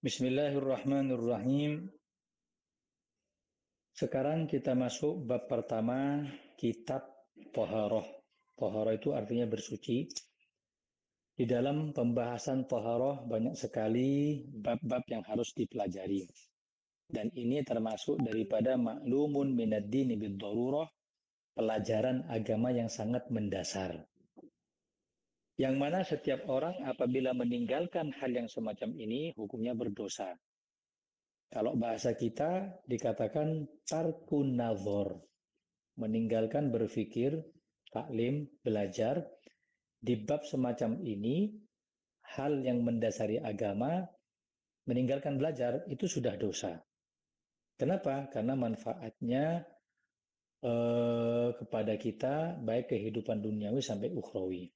Bismillahirrahmanirrahim. Sekarang kita masuk bab pertama, kitab Thaharah. Thaharah itu artinya bersuci. Di dalam pembahasan Thaharah banyak sekali bab-bab yang harus dipelajari. Dan ini termasuk daripada maklumun minad dini bid-darurah, pelajaran agama yang sangat mendasar. Yang mana setiap orang apabila meninggalkan hal yang semacam ini, hukumnya berdosa. Kalau bahasa kita dikatakan tarkun nazar, meninggalkan berpikir, taklim, belajar. Di bab semacam ini, hal yang mendasari agama, meninggalkan belajar itu sudah dosa. Kenapa? Karena manfaatnya kepada kita, baik kehidupan duniawi sampai ukhrawi.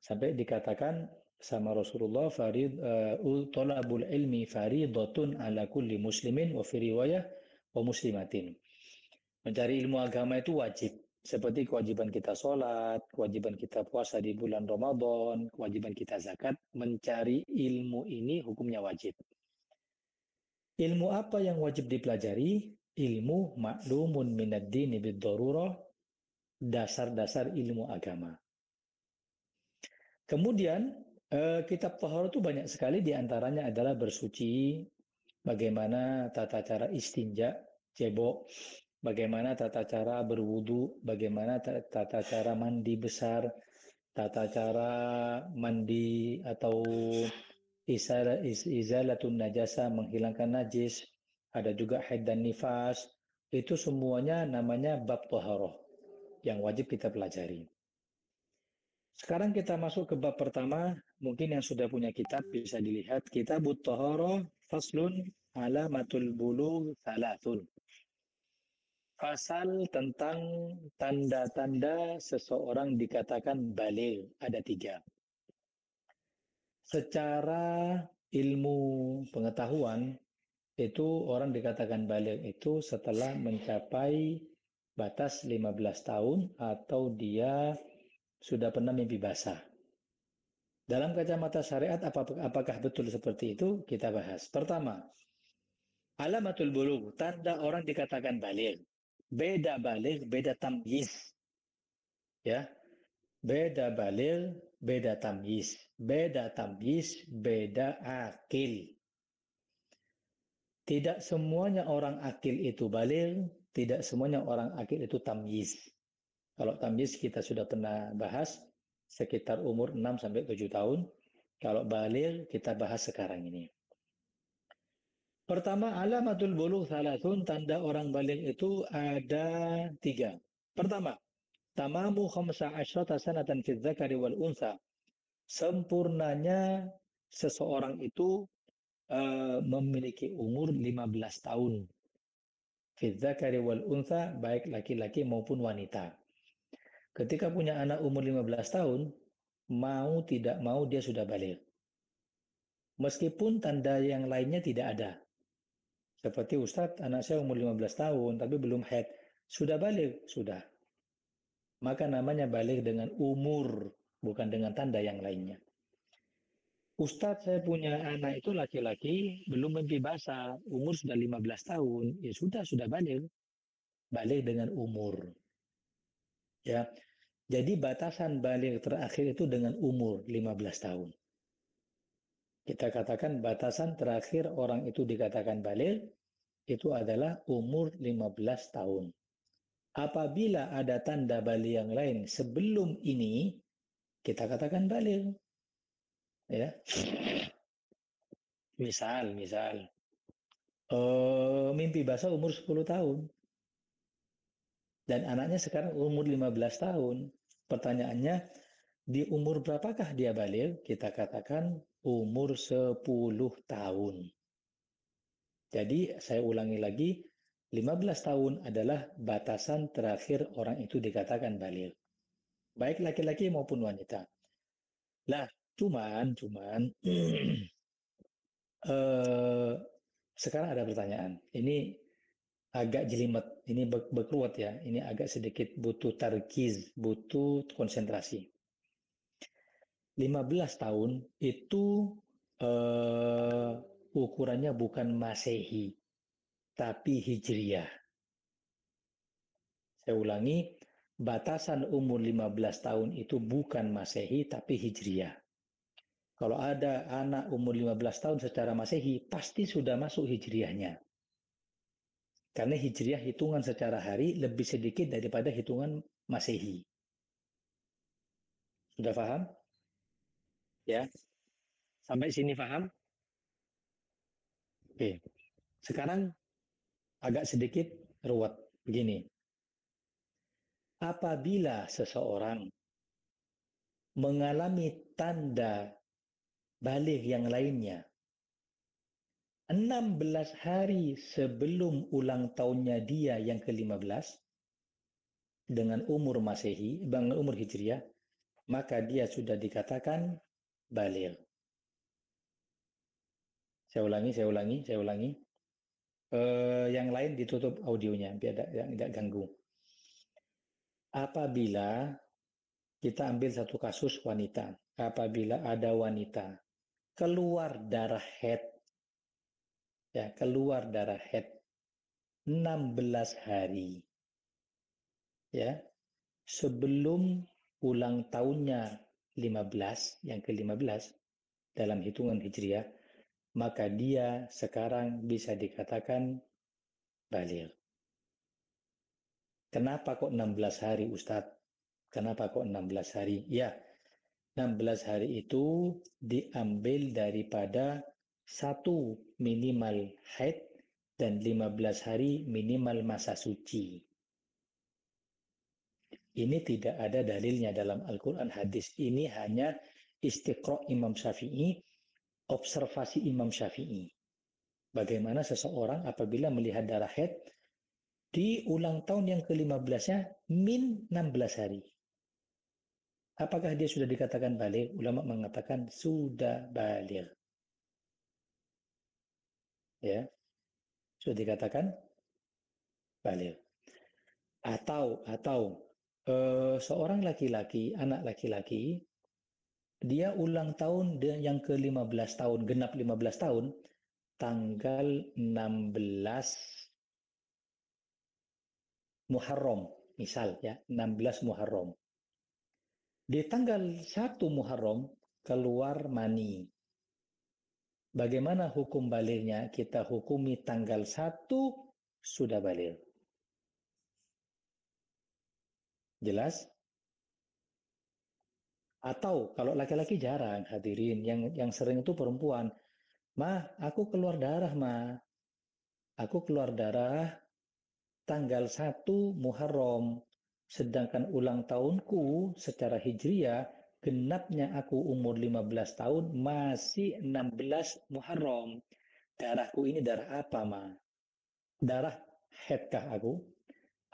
Sampai dikatakan sama Rasulullah, thalabul ilmi faridatun ala kulli muslimin wa fi riwayah wa muslimatin. Mencari ilmu agama itu wajib. Seperti kewajiban kita sholat, kewajiban kita puasa di bulan Ramadan, kewajiban kita zakat. Mencari ilmu ini hukumnya wajib. Ilmu apa yang wajib dipelajari? Ilmu maklumun minad dini bid-darurah, dasar-dasar ilmu agama. Kemudian kitab Thaharah itu banyak sekali, diantaranya adalah bersuci, bagaimana tata cara istinja, cebok, bagaimana tata cara berwudu, bagaimana tata cara mandi besar, tata cara mandi atau izalatun najasa, menghilangkan najis, ada juga haid dan nifas. Itu semuanya namanya bab Thaharah yang wajib kita pelajari. Sekarang kita masuk ke bab pertama. Mungkin yang sudah punya kitab bisa dilihat. Kitabut Thaharah faslun alamatul bulugh thalathun. Pasal tentang tanda-tanda seseorang dikatakan baligh ada 3. Secara ilmu pengetahuan, itu orang dikatakan baligh itu setelah mencapai batas 15 tahun atau dia sudah pernah mimpi basah. Dalam kacamata syariat, apakah betul seperti itu? Kita bahas. Pertama, alamatul bulugh, tanda orang dikatakan baligh. Beda baligh, beda tamyiz. Ya, beda baligh, beda tamyiz. Beda tamyiz, beda akil. Tidak semuanya orang akil itu baligh, tidak semuanya orang akil itu tamyiz. Kalau tamyiz kita sudah pernah bahas, sekitar umur 6-7 tahun. Kalau baligh kita bahas sekarang ini. Pertama, alamatul bulugh thalathun, tanda orang baligh itu ada 3. Pertama, tamamu khamsa asyrata sanatan fi dzakari wal untha. Sempurnanya seseorang itu memiliki umur 15 tahun. Fi dzakari wal untha, baik laki-laki maupun wanita. Ketika punya anak umur 15 tahun, mau tidak mau dia sudah baligh. Meskipun tanda yang lainnya tidak ada. Seperti Ustadz, anak saya umur 15 tahun tapi belum haid. Sudah baligh? Sudah. Maka namanya baligh dengan umur, bukan dengan tanda yang lainnya. Ustadz, saya punya anak itu laki-laki, belum mimpi basah, umur sudah 15 tahun. Ya sudah baligh. Baligh dengan umur. Ya. Jadi batasan baligh terakhir itu dengan umur 15 tahun. Kita katakan batasan terakhir orang itu dikatakan baligh itu adalah umur 15 tahun. Apabila ada tanda baligh yang lain sebelum ini, kita katakan baligh. Ya. Misal mimpi basah umur 10 tahun dan anaknya sekarang umur 15 tahun. Pertanyaannya, di umur berapakah dia baligh? Kita katakan umur 10 tahun. Jadi saya ulangi lagi, 15 tahun adalah batasan terakhir orang itu dikatakan baligh. Baik laki-laki maupun wanita. Lah, cuman sekarang ada pertanyaan. Ini agak jelimet, ini berkeruat ya. Ini agak sedikit butuh tarkiz, butuh konsentrasi. 15 tahun itu ukurannya bukan Masehi, tapi Hijriyah. Saya ulangi, batasan umur 15 tahun itu bukan Masehi, tapi Hijriyah. Kalau ada anak umur 15 tahun secara Masehi, pasti sudah masuk Hijriyahnya. Karena Hijriyah hitungan secara hari lebih sedikit daripada hitungan Masehi. Sudah paham? Ya. Sampai sini paham? Oke. Sekarang agak sedikit ruwet. Begini. Apabila seseorang mengalami tanda balik yang lainnya 16 hari sebelum ulang tahunnya dia yang ke-15 dengan umur Masehi, dengan umur Hijriah, maka dia sudah dikatakan balik. Saya ulangi. Yang lain ditutup audionya biar tidak ganggu. Apabila kita ambil satu kasus wanita, apabila ada wanita keluar darah haid, ya keluar darah haid 16 hari, ya sebelum ulang tahunnya 15, yang ke-15 dalam hitungan Hijriah, maka dia sekarang bisa dikatakan balik. Kenapa kok 16 hari Ustadz? Kenapa kok 16 hari? Ya, 16 hari itu diambil daripada 1 minimal haid dan 15 hari minimal masa suci. Ini tidak ada dalilnya dalam Al-Quran hadis. Ini hanya istiqra' Imam Syafi'i, observasi Imam Syafi'i. Bagaimana seseorang apabila melihat darah haid di ulang tahun yang ke-15-nya min 16 hari. Apakah dia sudah dikatakan balik? Ulama mengatakan sudah balik. Ya, sudah dikatakan balik. Atau seorang laki-laki, anak laki-laki, dia ulang tahun yang ke-15 tahun, genap 15 tahun, tanggal 16 Muharram, misal ya, 16 Muharram. Di tanggal 1 Muharram keluar mani. Bagaimana hukum baliknya? Kita hukumi tanggal 1 sudah balik. Jelas? Atau kalau laki-laki jarang hadirin, yang sering itu perempuan. Ma, aku keluar darah, Ma. Aku keluar darah tanggal 1 Muharram. Sedangkan ulang tahunku secara Hijriah, genapnya aku umur 15 tahun, masih 16 Muharram. Darahku ini darah apa, Ma? Darah haidkah aku?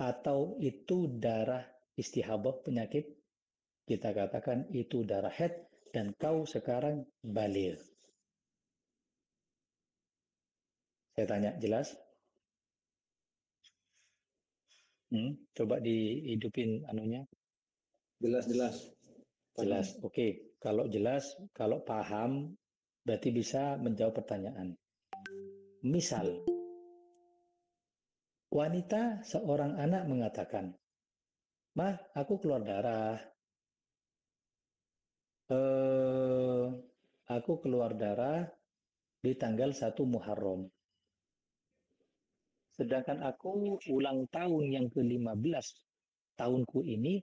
Atau itu darah istihadah, penyakit? Kita katakan itu darah haid dan kau sekarang balik. Saya tanya, jelas? Coba dihidupin anunya. Jelas. Jelas. Oke. Kalau jelas, kalau paham, berarti bisa menjawab pertanyaan. Misal, wanita seorang anak mengatakan, Ma, aku keluar darah. Aku keluar darah di tanggal 1 Muharram. Sedangkan aku ulang tahun yang ke-15 tahunku ini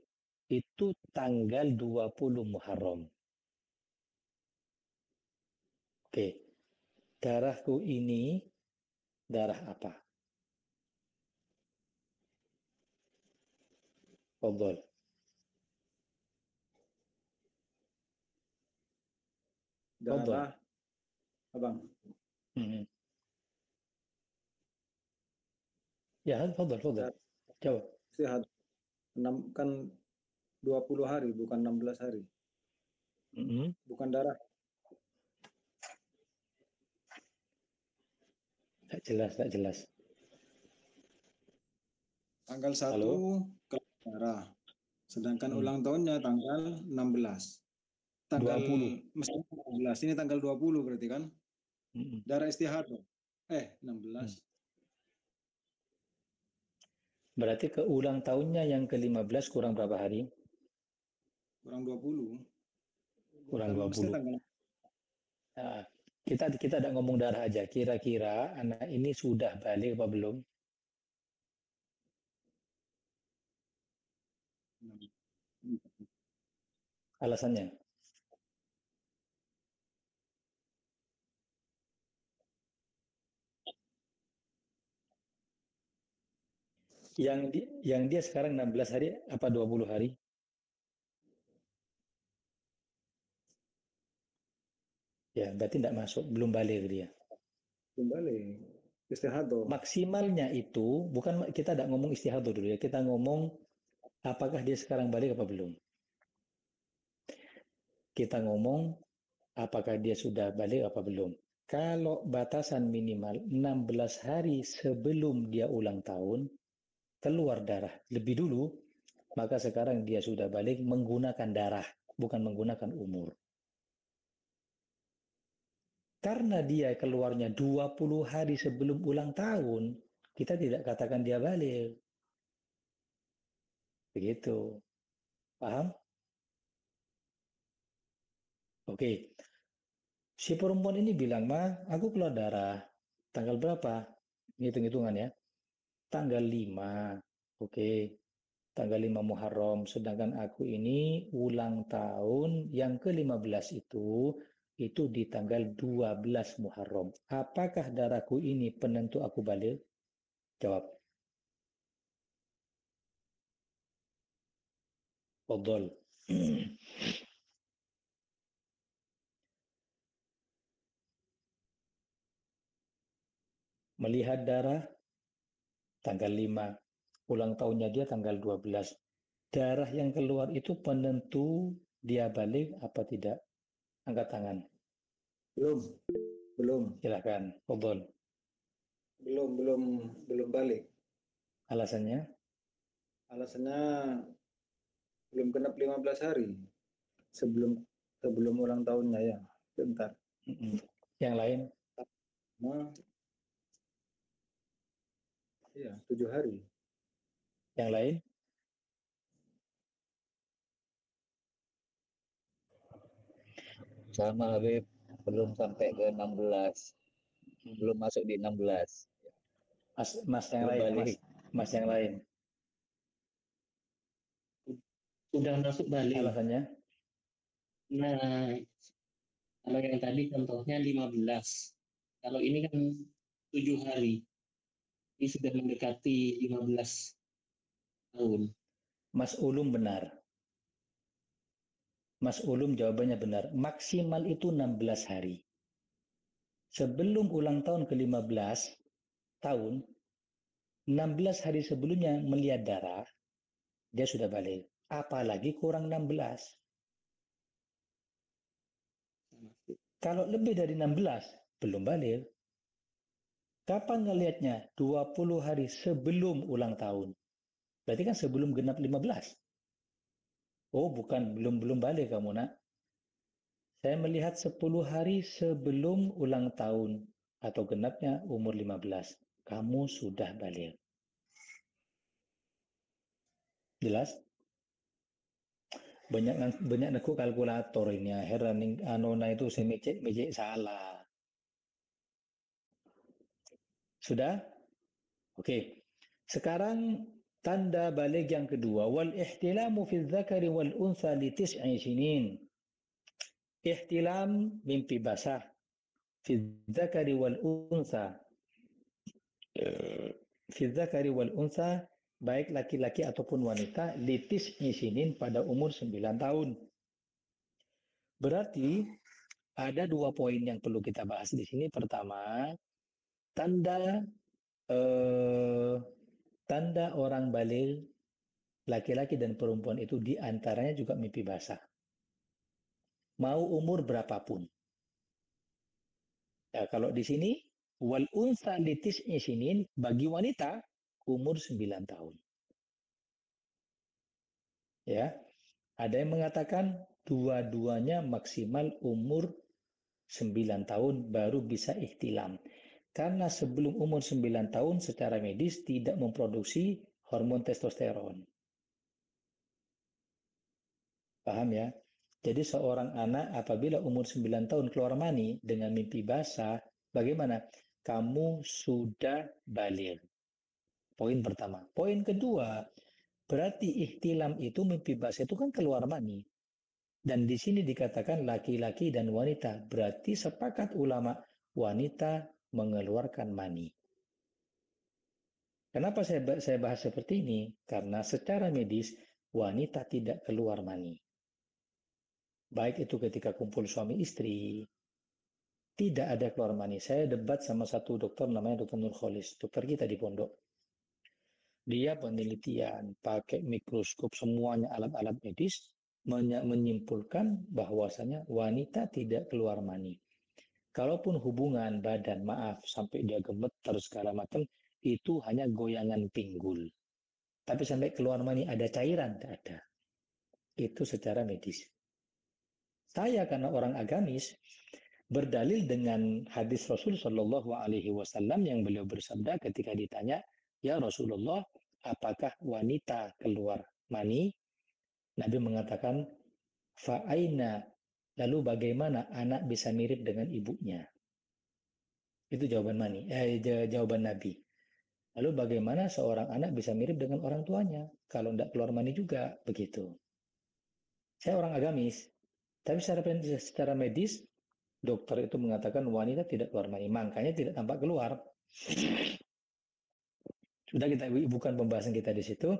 itu tanggal 20 Muharram. Oke, darahku ini darah apa? Fadhol. Darah, Abang. Ya, fadhol. Jawab. Sehat. Kan 20 hari, bukan 16 hari. Bukan darah. Tak jelas. Tanggal 1 keluar darah. Sedangkan ulang tahunnya tanggal 16. Tanggal 20. Mesti 16. Ini tanggal 20 berarti kan? darah istihadah. 16. Berarti ke ulang tahunnya yang ke-15 kurang berapa hari? Kurang 20. Kurang Kan 20. mesti tanggal. Nah, kita tidak ngomong darah aja. Kira-kira anak ini sudah balik apa belum? Alasannya? Yang dia sekarang 16 hari apa 20 hari? Ya, berarti tidak masuk, belum balik dia. Belum balik. Istihadah. Maksimalnya itu, bukan kita tidak ngomong istihadah dulu ya, kita ngomong apakah dia sekarang balik apa belum. Kita ngomong apakah dia sudah balik apa belum. Kalau batasan minimal 16 hari sebelum dia ulang tahun, keluar darah lebih dulu, maka sekarang dia sudah balik menggunakan darah, bukan menggunakan umur. Karena dia keluarnya 20 hari sebelum ulang tahun, kita tidak katakan dia balik. Begitu. Paham? Oke. Si perempuan ini bilang, "Ma, aku keluar darah. Tanggal berapa?" Hitung-hitungan ya. Tanggal 5. Oke. Tanggal 5 Muharram. Sedangkan aku ini ulang tahun yang ke-15 itu di tanggal 12 Muharram. Apakah darahku ini penentu aku balik? Jawab. Fadhol. Melihat darah tanggal 5, ulang tahunnya dia tanggal 12. Darah yang keluar itu penentu dia balik apa tidak? Angkat tangan. Belum. Silakan. Fadhol. Belum balik. Alasannya? Alasannya belum genap 15 hari sebelum ulang tahunnya ya. Bentar. Yang lain? Nah, iya, 7 hari. Yang lain? Sama Habib, belum sampai ke 16. Belum masuk di 16. Mas yang lain, mas yang lain. Sudah masuk balik. Alasannya? Nah, kalau yang tadi contohnya 15. Kalau ini kan 7 hari. Ini sudah mendekati 15 tahun. Mas Ulum benar. Mas Ulum jawabannya benar. Maksimal itu 16 hari. Sebelum ulang tahun ke-15 tahun, 16 hari sebelumnya melihat darah, dia sudah balik. Apalagi kurang 16. Kalau lebih dari 16, belum balik. Kapan ngelihatnya? 20 hari sebelum ulang tahun. Berarti kan sebelum genap 15. Oh, bukan, belum balik kamu, Nak. Saya melihat 10 hari sebelum ulang tahun atau genapnya umur 15. Kamu sudah balik. Jelas? Banyak aku kalkulator ini ya. Heran anona itu semecek salah. Sudah? Oke. Sekarang tanda balik yang kedua, wal ihtilamu fi dzakari wal untha li 9 sinin. Ihtilam mimpi basah fi dzakari wal untha. Fi dzakari wal untha baik laki-laki ataupun wanita li 9 sinin pada umur 9 tahun. Berarti ada 2 poin yang perlu kita bahas di sini. Pertama, tanda orang balik laki-laki dan perempuan itu diantaranya juga mimpi basah. Mau umur berapapun. Ya, kalau di sini wal unsa litis isinin bagi wanita umur 9 tahun. Ya. Ada yang mengatakan dua-duanya maksimal umur 9 tahun baru bisa ihtilam. Karena sebelum umur 9 tahun secara medis tidak memproduksi hormon testosteron. Paham ya? Jadi seorang anak apabila umur 9 tahun keluar mani dengan mimpi basah, bagaimana? Kamu sudah baligh. Poin pertama. Poin kedua, berarti ihtilam itu mimpi basah itu kan keluar mani. Dan di sini dikatakan laki-laki dan wanita. Berarti sepakat ulama wanita mengeluarkan mani. Kenapa saya bahas seperti ini? Karena secara medis wanita tidak keluar mani. Baik itu ketika kumpul suami istri, tidak ada keluar mani. Saya debat sama satu dokter namanya Dr. Nurholis, dokter kita di pondok. Dia penelitian, pakai mikroskop, semuanya alat-alat medis, menyimpulkan bahwasanya wanita tidak keluar mani. Kalaupun hubungan badan, maaf, sampai dia gemeter segala macam, itu hanya goyangan pinggul. Tapi sampai keluar mani ada cairan, tidak ada. Itu secara medis. Saya karena orang agamis, berdalil dengan hadis Rasul Shallallahu Alaihi Wasallam yang beliau bersabda ketika ditanya, ya Rasulullah, apakah wanita keluar mani? Nabi mengatakan, fa'aina, lalu bagaimana anak bisa mirip dengan ibunya? Itu jawaban jawaban Nabi. Lalu bagaimana seorang anak bisa mirip dengan orang tuanya? Kalau tidak keluar mani juga, begitu. Saya orang agamis, tapi secara medis, dokter itu mengatakan wanita tidak keluar mani, makanya tidak tampak keluar. Sudah kita bukan pembahasan kita di situ.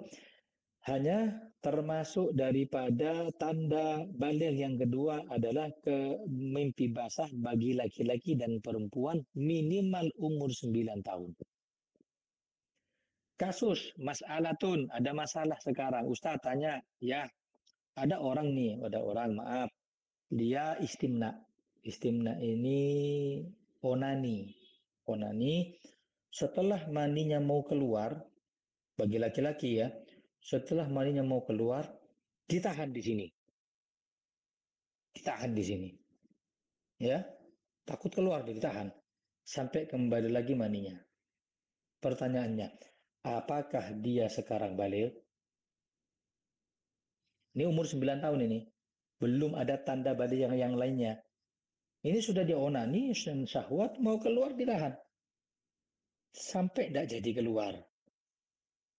Hanya termasuk daripada tanda baligh yang kedua adalah mimpi basah bagi laki-laki dan perempuan minimal umur 9 tahun. Kasus mas'alatun, ada masalah sekarang. Ustaz tanya, ya ada orang maaf, dia istimna. Istimna ini onani. Setelah maninya mau keluar, bagi laki-laki ya, setelah maninya mau keluar, ditahan di sini. Ya, takut keluar, ditahan. Sampai kembali lagi maninya. Pertanyaannya, apakah dia sekarang baligh? Ini umur 9 tahun ini. Belum ada tanda baligh yang lainnya. Ini sudah dionani, syahwat, mau keluar ditahan. Sampai tidak jadi keluar.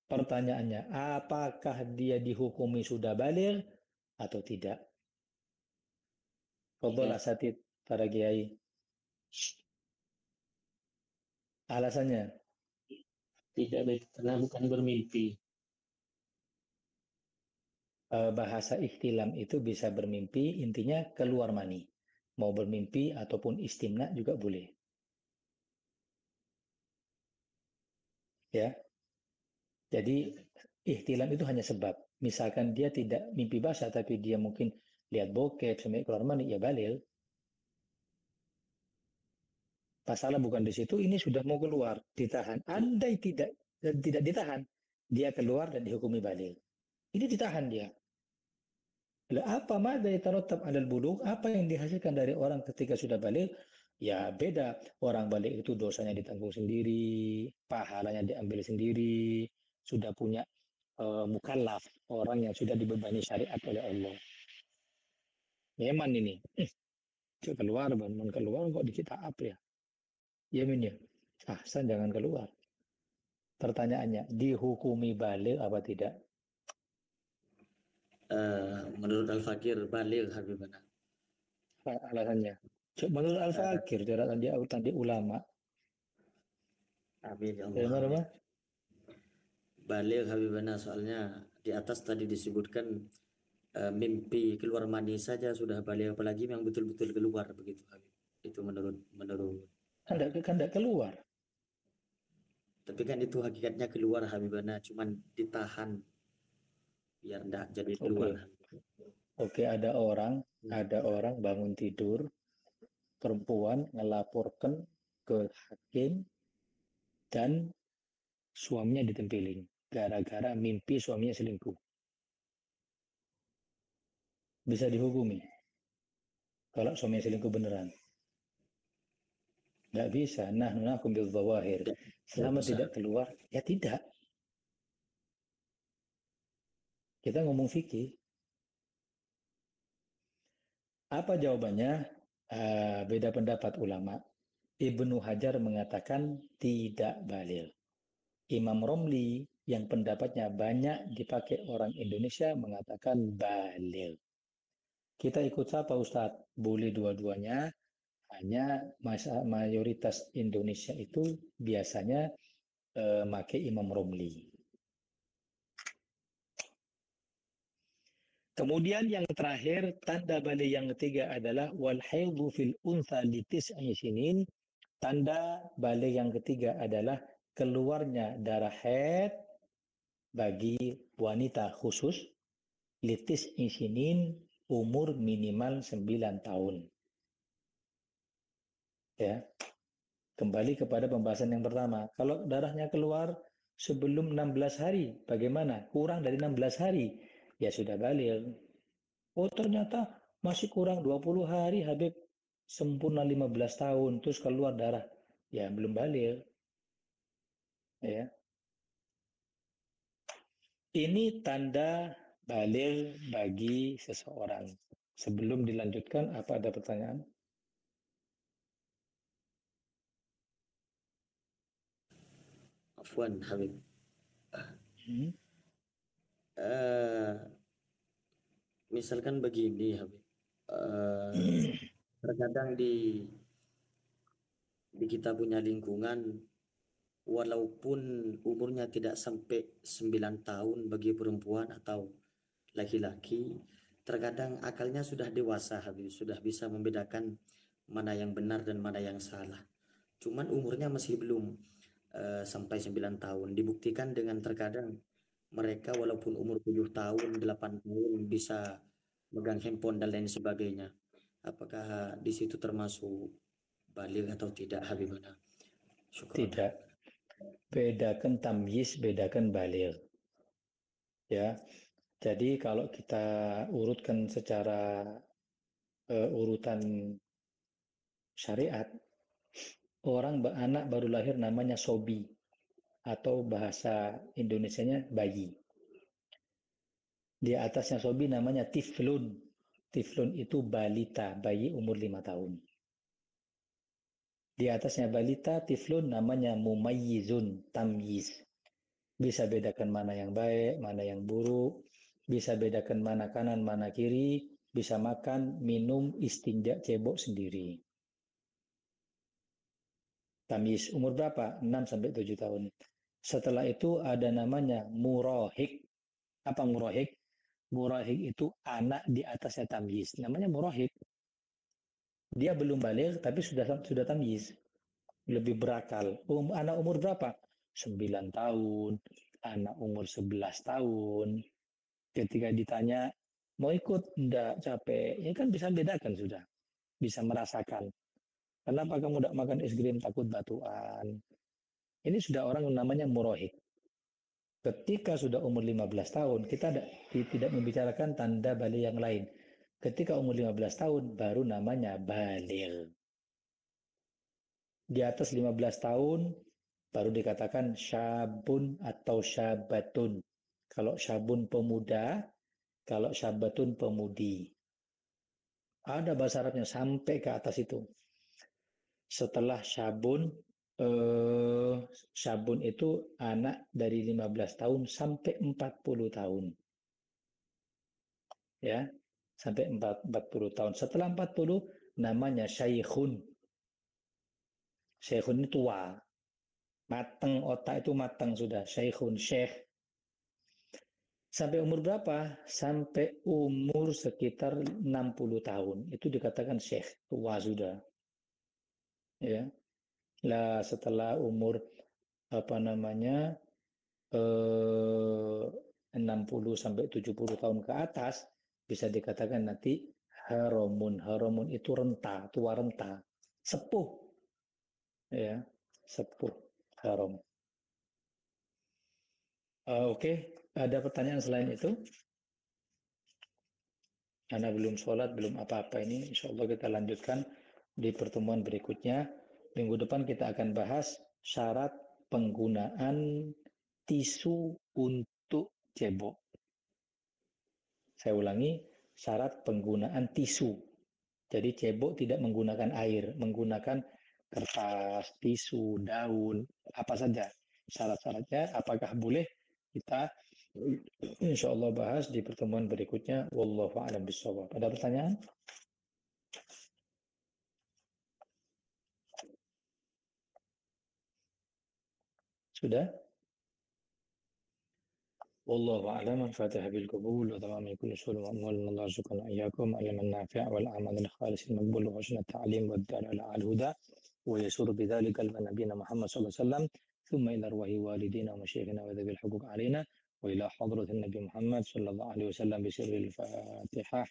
Pertanyaannya, apakah dia dihukumi sudah baligh atau tidak? Fadhol asatid, para kiai. Alasannya? Tidak, karena bukan bermimpi. Bahasa ihtilam itu bisa bermimpi, intinya keluar mani. Mau bermimpi ataupun istimna juga boleh. Ya. Jadi ihtilam itu hanya sebab. Misalkan dia tidak mimpi basah tapi dia mungkin lihat bokep sampai keluar mani, ya baligh. Masalah bukan di situ, ini sudah mau keluar, ditahan. Andai tidak ditahan, dia keluar dan dihukumi baligh. Ini ditahan dia. Apa mada yatarattab 'alal bulugh? Apa yang dihasilkan dari orang ketika sudah baligh? Ya beda. Orang baligh itu dosanya ditanggung sendiri, pahalanya diambil sendiri, sudah punya mukallaf, orang yang sudah dibebani syariat oleh Allah. Memang ini, keluar kok dikita apa ya? Yamin ya, ahsan jangan keluar. Pertanyaannya, dihukumi baligh apa tidak? Menurut Al-Fakir baligh Habibana. Alasannya? Menurut Al-Fakir, tadi ulama. Amin ya Dari mana, Allah. Mas? Baligh Habibana, soalnya di atas tadi disebutkan mimpi keluar mani saja sudah baligh, apalagi yang betul-betul keluar begitu Habib. Itu menurut Kan tidak keluar. tapi kan itu hakikatnya keluar Habibana, cuman ditahan biar tidak jadi keluar. Oke, ada orang bangun tidur, perempuan ngelaporkan ke hakim dan suaminya ditempelin gara-gara mimpi suaminya selingkuh. Bisa dihukumi kalau suaminya selingkuh beneran. Nggak bisa. Nahnu nahkum bidzawahir. Tidak Selama bisa. tidak keluar, ya tidak. Kita ngomong fikih. Apa jawabannya? Beda pendapat ulama. Ibnu Hajar mengatakan tidak baligh. Imam Romli yang pendapatnya banyak dipakai orang Indonesia mengatakan baligh. Kita ikut siapa Ustadz? Boleh dua-duanya. Hanya mayoritas Indonesia itu biasanya pakai Imam Romli. Kemudian yang terakhir, tanda baligh yang ketiga adalah wal haidhu fil untha li tis'i sinin. Tanda baligh yang ketiga adalah keluarnya darah haid bagi wanita khusus li tis'i sinin, umur minimal 9 tahun. Ya. Kembali kepada pembahasan yang pertama. Kalau darahnya keluar sebelum 16 hari, bagaimana? Kurang dari 16 hari, ya sudah baligh. Oh ternyata masih kurang 20 hari Habib sempurna 15 tahun terus keluar darah. Ya belum baligh. Ya. Ini tanda baligh bagi seseorang. Sebelum dilanjutkan, apa ada pertanyaan? Afwan Habib. Misalkan begini Habib. Terkadang di kita punya lingkungan, walaupun umurnya tidak sampai 9 tahun bagi perempuan atau laki-laki, terkadang akalnya sudah dewasa Habib, sudah bisa membedakan mana yang benar dan mana yang salah. Cuman umurnya masih belum sampai 9 tahun. Dibuktikan dengan terkadang mereka walaupun umur 7 tahun, 8 tahun bisa megang handphone dan lain sebagainya. Apakah di situ termasuk baligh atau tidak Habibana? Syukran. Tidak. Bedakan tamyiz, bedakan baligh. Ya. Jadi kalau kita urutkan secara urutan syariat, anak baru lahir namanya sobi atau bahasa Indonesianya bayi. Di atasnya sobi namanya tiflun. Tiflun itu balita, bayi umur 5 tahun. Di atasnya balita, tiflun namanya mumayyizun, tamyiz. Bisa bedakan mana yang baik, mana yang buruk, bisa bedakan mana kanan, mana kiri, bisa makan, minum, istinja, cebok sendiri. Tamyiz umur berapa? 6 sampai 7 tahun. Setelah itu ada namanya murahik. Apa murahik? Murahik itu anak di atasnya tamyiz. Namanya murahik. Dia belum baligh tapi sudah tamyiz. Lebih berakal. Anak umur berapa? 9 tahun, anak umur 11 tahun. Ketika ditanya, mau ikut? Enggak, capek. Ya kan bisa bedakan sudah. Bisa merasakan. Kenapa kamu tidak makan es krim takut batuan? Ini sudah orang namanya murahik. Ketika sudah umur 15 tahun, kita tidak membicarakan tanda baligh yang lain. Ketika umur 15 tahun, baru namanya baligh. Di atas 15 tahun, baru dikatakan syabun atau syabatun. Kalau syabun pemuda, kalau syabatun pemudi. Ada bahasa Arabnya sampai ke atas itu. Setelah syabun, syabun itu anak dari 15 tahun sampai 40 tahun. Ya, sampai 40 tahun. Setelah 40 namanya syaikhun. Syaikhun itu tua. Matang, otak itu matang sudah. Syaikhun, syekh. Sampai umur berapa? Sampai umur sekitar 60 tahun. Itu dikatakan syekh, tua sudah. Ya. Lah setelah umur apa namanya 60 sampai 70 tahun ke atas bisa dikatakan nanti haramun. Haramun itu renta, tua renta. Sepuh. Ya, sepuh haram. Oke. Ada pertanyaan selain itu? Anda belum sholat, belum apa-apa ini. Insya Allah kita lanjutkan di pertemuan berikutnya. Minggu depan kita akan bahas syarat penggunaan tisu untuk cebok. Saya ulangi, syarat penggunaan tisu. Jadi cebok tidak menggunakan air, menggunakan kertas, tisu, daun, apa saja. Syarat-syaratnya apakah boleh, kita insya Allah bahas di pertemuan berikutnya. Wallahu a'lam bishawab. Ada pertanyaan? Sudah? Wallahu a'lam. Al-Fatihah bil qabul wa tamam min kulli syurur wa amwal. Allah subhanahu wa iyyakum ilman nafi' wal amal al khalis al maqbul wa husnul ta'lim wad dalala al huda wa yasur bidzalika al nabiyina Muhammad sallallahu alaihi wasallam thumma ila arwahi walidina wa masyayikhina wa dhabil huquq alaina wa ila hadratin nabi Muhammad sallallahu alaihi wasallam bi sirril Fatihah.